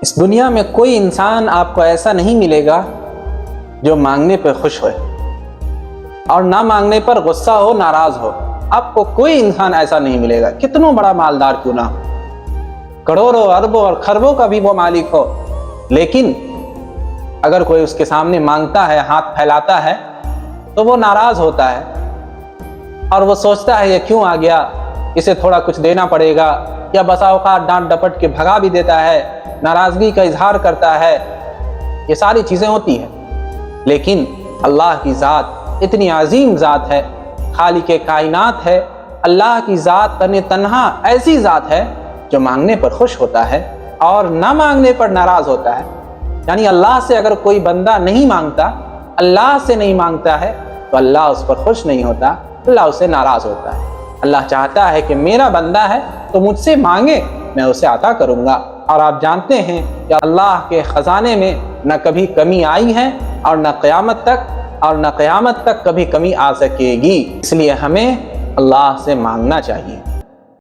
اس دنیا میں کوئی انسان آپ کو ایسا نہیں ملے گا جو مانگنے پر خوش ہوئے اور نہ مانگنے پر غصہ ہو، ناراض ہو۔ آپ کو کوئی انسان ایسا نہیں ملے گا، کتنا بڑا مالدار کیوں نہ ہو، کروڑوں اربوں اور خربوں کا بھی وہ مالک ہو، لیکن اگر کوئی اس کے سامنے مانگتا ہے، ہاتھ پھیلاتا ہے تو وہ ناراض ہوتا ہے اور وہ سوچتا ہے یہ کیوں آ گیا، اسے تھوڑا کچھ دینا پڑے گا، یا بسا اوقات ڈانٹ ڈپٹ کے بھگا بھی دیتا ہے، ناراضگی کا اظہار کرتا ہے۔ یہ ساری چیزیں ہوتی ہیں، لیکن اللہ کی ذات اتنی عظیم ذات ہے، خالق کائنات ہے۔ اللہ کی ذات تنہا ایسی ذات ہے جو مانگنے پر خوش ہوتا ہے اور نہ مانگنے پر ناراض ہوتا ہے۔ یعنی اللہ سے اگر کوئی بندہ نہیں مانگتا، اللہ سے نہیں مانگتا ہے تو اللہ اس پر خوش نہیں ہوتا، اللہ اس سے ناراض ہوتا ہے۔ اللہ چاہتا ہے کہ میرا بندہ ہے تو مجھ سے مانگے، میں اسے عطا کروں گا۔ اور آپ جانتے ہیں کہ اللہ کے خزانے میں نہ کبھی کمی آئی ہے اور نہ قیامت تک کبھی کمی آ سکے گی، اس لیے ہمیں اللہ سے مانگنا چاہیے۔